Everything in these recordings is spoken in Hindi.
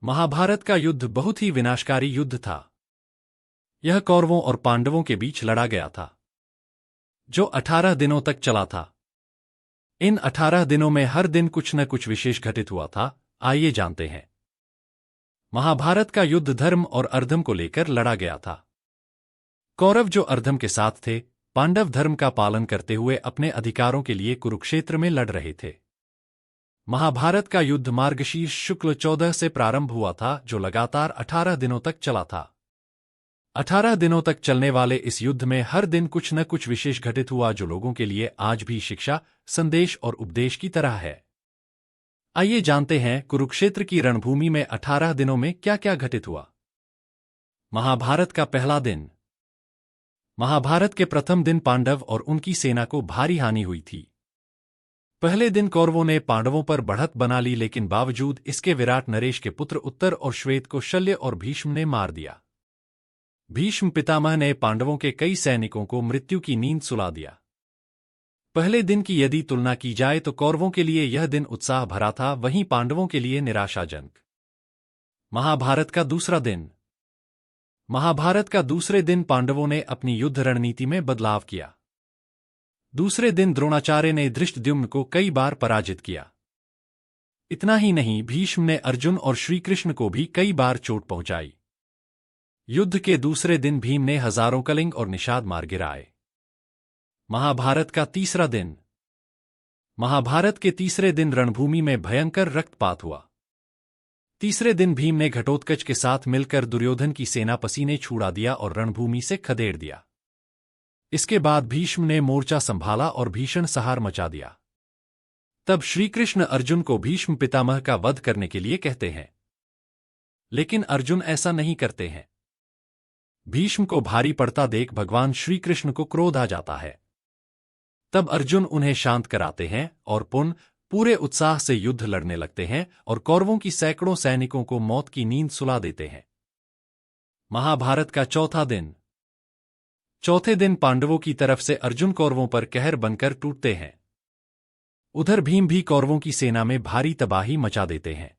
महाभारत का युद्ध बहुत ही विनाशकारी युद्ध था। यह कौरवों और पांडवों के बीच लड़ा गया था, जो 18 दिनों तक चला था। इन 18 दिनों में हर दिन कुछ न कुछ विशेष घटित हुआ था। आइए जानते हैं। महाभारत का युद्ध धर्म और अधर्म को लेकर लड़ा गया था। कौरव जो अधर्म के साथ थे, पांडव धर्म का पालन करते हुए अपने अधिकारों के लिए कुरुक्षेत्र में लड़ रहे थे। महाभारत का युद्ध मार्गशीर्ष शुक्ल 14 से प्रारंभ हुआ था, जो लगातार 18 दिनों तक चला था। 18 दिनों तक चलने वाले इस युद्ध में हर दिन कुछ न कुछ विशेष घटित हुआ, जो लोगों के लिए आज भी शिक्षा, संदेश और उपदेश की तरह है। आइए जानते हैं कुरुक्षेत्र की रणभूमि में 18 दिनों में क्या क्या घटित हुआ। महाभारत का पहला दिन। महाभारत के प्रथम दिन पांडव और उनकी सेना को भारी हानि हुई थी। पहले दिन कौरवों ने पांडवों पर बढ़त बना ली, लेकिन बावजूद इसके विराट नरेश के पुत्र उत्तर और श्वेत को शल्य और भीष्म ने मार दिया। भीष्म पितामह ने पांडवों के कई सैनिकों को मृत्यु की नींद सुला दिया। पहले दिन की यदि तुलना की जाए तो कौरवों के लिए यह दिन उत्साह भरा था, वहीं पांडवों के लिए निराशाजनक। महाभारत का दूसरा दिन। महाभारत का दूसरे दिन पांडवों ने अपनी युद्ध रणनीति में बदलाव किया। दूसरे दिन द्रोणाचार्य ने धृष्टद्युम्न को कई बार पराजित किया। इतना ही नहीं, भीष्म ने अर्जुन और श्रीकृष्ण को भी कई बार चोट पहुंचाई। युद्ध के दूसरे दिन भीम ने हजारों कलिंग और निषाद मार गिराए। महाभारत का तीसरा दिन। महाभारत के तीसरे दिन रणभूमि में भयंकर रक्तपात हुआ। तीसरे दिन भीम ने घटोत्कच के साथ मिलकर दुर्योधन की सेना पसीने छुड़ा दिया और रणभूमि से खदेड़ दिया। इसके बाद भीष्म ने मोर्चा संभाला और भीषण संहार मचा दिया। तब श्रीकृष्ण अर्जुन को भीष्म पितामह का वध करने के लिए कहते हैं, लेकिन अर्जुन ऐसा नहीं करते हैं। भीष्म को भारी पड़ता देख भगवान श्रीकृष्ण को क्रोध आ जाता है। तब अर्जुन उन्हें शांत कराते हैं और पूरे उत्साह से युद्ध लड़ने लगते हैं और कौरवों की सैकड़ों सैनिकों को मौत की नींद सुला देते हैं। महाभारत का चौथा दिन। चौथे दिन पांडवों की तरफ से अर्जुन कौरवों पर कहर बनकर टूटते हैं। उधर भीम भी कौरवों की सेना में भारी तबाही मचा देते हैं।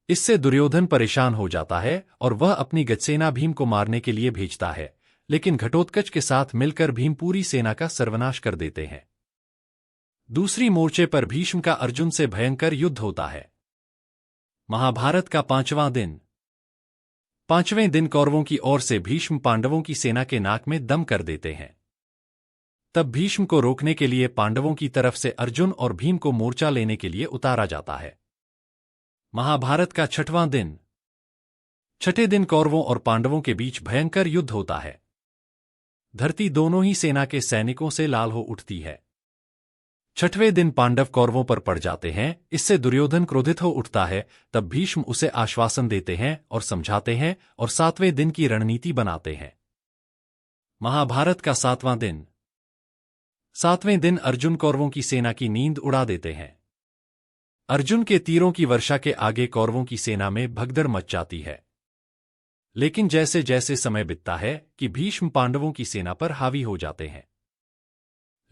इससे दुर्योधन परेशान हो जाता है और वह अपनी गजसेना भीम को मारने के लिए भेजता है, लेकिन घटोत्कच के साथ मिलकर भीम पूरी सेना का सर्वनाश कर देते हैं। दूसरी मोर्चे पर भीष्म का अर्जुन से भयंकर युद्ध होता है। महाभारत का पांचवां दिन। पांचवें दिन कौरवों की ओर से भीष्म पांडवों की सेना के नाक में दम कर देते हैं। तब भीष्म को रोकने के लिए पांडवों की तरफ से अर्जुन और भीम को मोर्चा लेने के लिए उतारा जाता है। महाभारत का छठवां दिन। छठे दिन कौरवों और पांडवों के बीच भयंकर युद्ध होता है। धरती दोनों ही सेना के सैनिकों से लाल हो उठती है। छठवें दिन पांडव कौरवों पर पड़ जाते हैं। इससे दुर्योधन क्रोधित हो उठता है। तब भीष्म उसे आश्वासन देते हैं और समझाते हैं और सातवें दिन की रणनीति बनाते हैं। महाभारत का सातवां दिन। सातवें दिन अर्जुन कौरवों की सेना की नींद उड़ा देते हैं। अर्जुन के तीरों की वर्षा के आगे कौरवों की सेना में भगदड़ मच जाती है। लेकिन जैसे जैसे समय बीतता है कि भीष्म पांडवों की सेना पर हावी हो जाते हैं।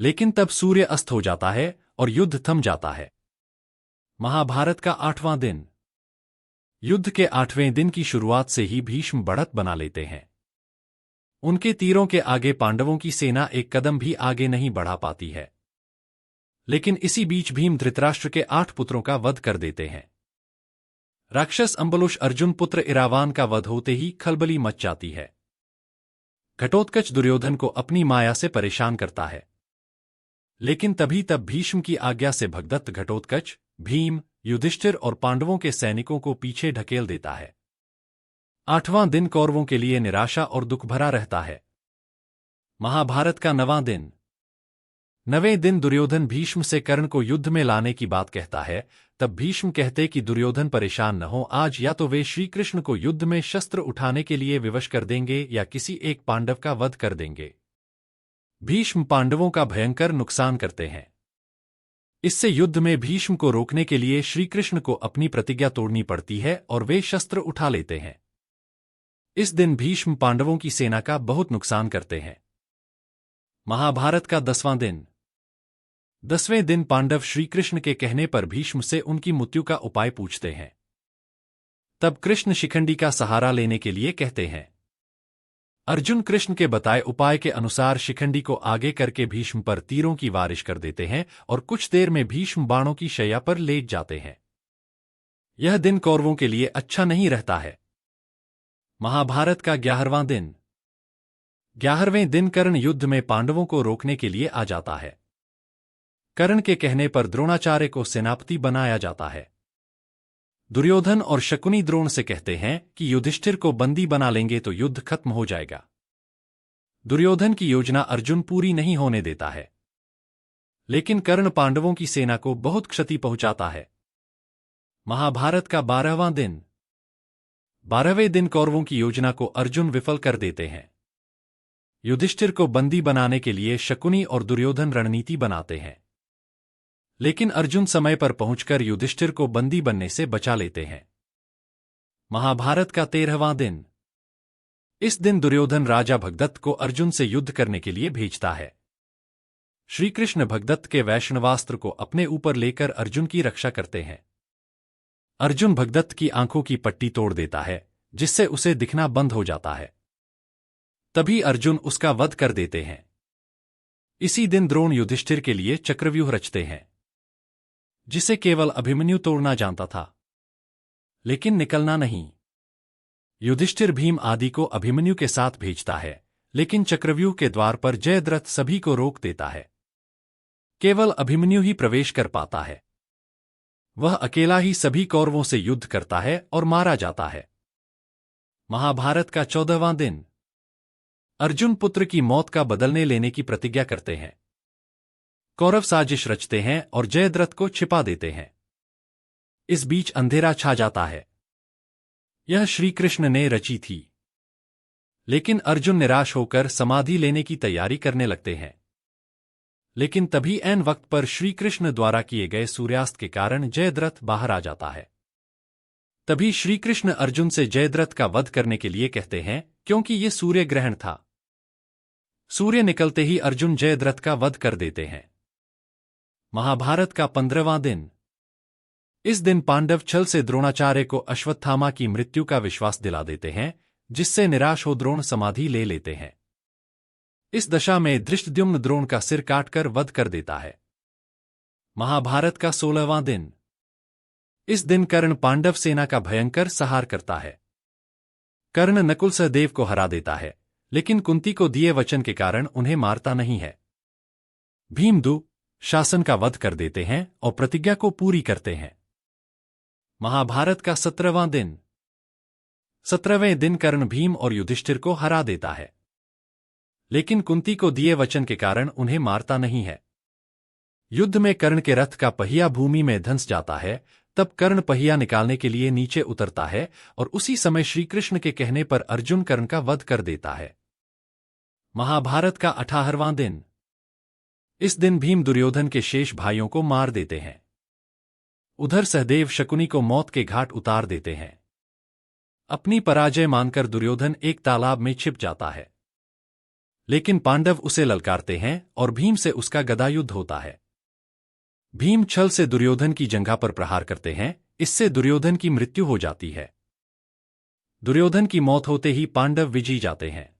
लेकिन तब सूर्य अस्त हो जाता है और युद्ध थम जाता है। महाभारत का आठवां दिन। युद्ध के आठवें दिन की शुरुआत से ही भीष्म बढ़त बना लेते हैं। उनके तीरों के आगे पांडवों की सेना एक कदम भी आगे नहीं बढ़ा पाती है। लेकिन इसी बीच भीम धृतराष्ट्र के 8 पुत्रों का वध कर देते हैं। राक्षस अंबुलुष अर्जुन पुत्र इरावान का वध होते ही खलबली मच जाती है। घटोत्कच दुर्योधन को अपनी माया से परेशान करता है। लेकिन तभी तब भीष्म की आज्ञा से भगदत्त घटोत्कच, भीम, युधिष्ठिर और पांडवों के सैनिकों को पीछे ढकेल देता है। आठवां दिन कौरवों के लिए निराशा और दुख भरा रहता है। महाभारत का नवां दिन। नवें दिन दुर्योधन भीष्म से कर्ण को युद्ध में लाने की बात कहता है। तब भीष्म कहते कि दुर्योधन परेशान न हो, आज या तो वे श्रीकृष्ण को युद्ध में शस्त्र उठाने के लिए विवश कर देंगे या किसी एक पांडव का वध कर देंगे। भीष्म पांडवों का भयंकर नुकसान करते हैं। इससे युद्ध में भीष्म को रोकने के लिए श्रीकृष्ण को अपनी प्रतिज्ञा तोड़नी पड़ती है और वे शस्त्र उठा लेते हैं। इस दिन भीष्म पांडवों की सेना का बहुत नुकसान करते हैं। महाभारत का 10वां दिन। 10वें दिन पांडव श्रीकृष्ण के कहने पर भीष्म से उनकी मृत्यु का उपाय पूछते हैं। तब कृष्ण शिखंडी का सहारा लेने के लिए कहते हैं। अर्जुन कृष्ण के बताए उपाय के अनुसार शिखंडी को आगे करके भीष्म पर तीरों की बारिश कर देते हैं और कुछ देर में भीष्म बाणों की शैया पर लेट जाते हैं। यह दिन कौरवों के लिए अच्छा नहीं रहता है। महाभारत का 11वां दिन। 11वें दिन कर्ण युद्ध में पांडवों को रोकने के लिए आ जाता है। कर्ण के कहने पर द्रोणाचार्य को सेनापति बनाया जाता है। दुर्योधन और शकुनी द्रोण से कहते हैं कि युधिष्ठिर को बंदी बना लेंगे तो युद्ध खत्म हो जाएगा। दुर्योधन की योजना अर्जुन पूरी नहीं होने देता है, लेकिन कर्ण पांडवों की सेना को बहुत क्षति पहुंचाता है। महाभारत का 12वां दिन। 12वें दिन कौरवों की योजना को अर्जुन विफल कर देते हैं। युधिष्ठिर को बंदी बनाने के लिए शकुनी और दुर्योधन रणनीति बनाते हैं, लेकिन अर्जुन समय पर पहुंचकर युधिष्ठिर को बंदी बनने से बचा लेते हैं। महाभारत का 13वां दिन। इस दिन दुर्योधन राजा भगदत्त को अर्जुन से युद्ध करने के लिए भेजता है। श्रीकृष्ण भगदत्त के वैष्णवास्त्र को अपने ऊपर लेकर अर्जुन की रक्षा करते हैं। अर्जुन भगदत्त की आंखों की पट्टी तोड़ देता है, जिससे उसे दिखना बंद हो जाता है। तभी अर्जुन उसका वध कर देते हैं। इसी दिन द्रोण युधिष्ठिर के लिए चक्रव्यूह रचते हैं, जिसे केवल अभिमन्यु तोड़ना जानता था, लेकिन निकलना नहीं। युधिष्ठिर भीम आदि को अभिमन्यु के साथ भेजता है, लेकिन चक्रव्यूह के द्वार पर जयद्रथ सभी को रोक देता है। केवल अभिमन्यु ही प्रवेश कर पाता है। वह अकेला ही सभी कौरवों से युद्ध करता है और मारा जाता है। महाभारत का 14वां दिन। अर्जुन पुत्र की मौत का बदलने लेने की प्रतिज्ञा करते हैं। कौरव साजिश रचते हैं और जयद्रथ को छिपा देते हैं। इस बीच अंधेरा छा जाता है। यह श्री कृष्ण ने रची थी, लेकिन अर्जुन निराश होकर समाधि लेने की तैयारी करने लगते हैं। लेकिन तभी ऐन वक्त पर श्री कृष्ण द्वारा किए गए सूर्यास्त के कारण जयद्रथ बाहर आ जाता है। तभी श्री कृष्ण अर्जुन से जयद्रथ का वध करने के लिए कहते हैं, क्योंकि ये सूर्य ग्रहण था। सूर्य निकलते ही अर्जुन जयद्रथ का वध कर देते हैं। महाभारत का 15वां दिन। इस दिन पांडव छल से द्रोणाचार्य को अश्वत्थामा की मृत्यु का विश्वास दिला देते हैं, जिससे निराश हो द्रोण समाधि ले लेते हैं। इस दशा में धृष्टद्युम्न द्रोण का सिर काटकर वध कर देता है। महाभारत का 16वां दिन। इस दिन कर्ण पांडव सेना का भयंकर संहार करता है। कर्ण नकुल सहदेव को हरा देता है, लेकिन कुंती को दिए वचन के कारण उन्हें मारता नहीं है। भीम शासन का वध कर देते हैं और प्रतिज्ञा को पूरी करते हैं। महाभारत का 17वां दिन। 17वें दिन कर्ण भीम और युधिष्ठिर को हरा देता है, लेकिन कुंती को दिए वचन के कारण उन्हें मारता नहीं है। युद्ध में कर्ण के रथ का पहिया भूमि में धंस जाता है। तब कर्ण पहिया निकालने के लिए नीचे उतरता है और उसी समय श्रीकृष्ण के कहने पर अर्जुन कर्ण का वध कर देता है। महाभारत का 18वां दिन। इस दिन भीम दुर्योधन के शेष भाइयों को मार देते हैं। उधर सहदेव शकुनी को मौत के घाट उतार देते हैं। अपनी पराजय मानकर दुर्योधन एक तालाब में छिप जाता है, लेकिन पांडव उसे ललकारते हैं और भीम से उसका गदायुद्ध होता है। भीम छल से दुर्योधन की जंघा पर प्रहार करते हैं, इससे दुर्योधन की मृत्यु हो जाती है। दुर्योधन की मौत होते ही पांडव विजयी जाते हैं।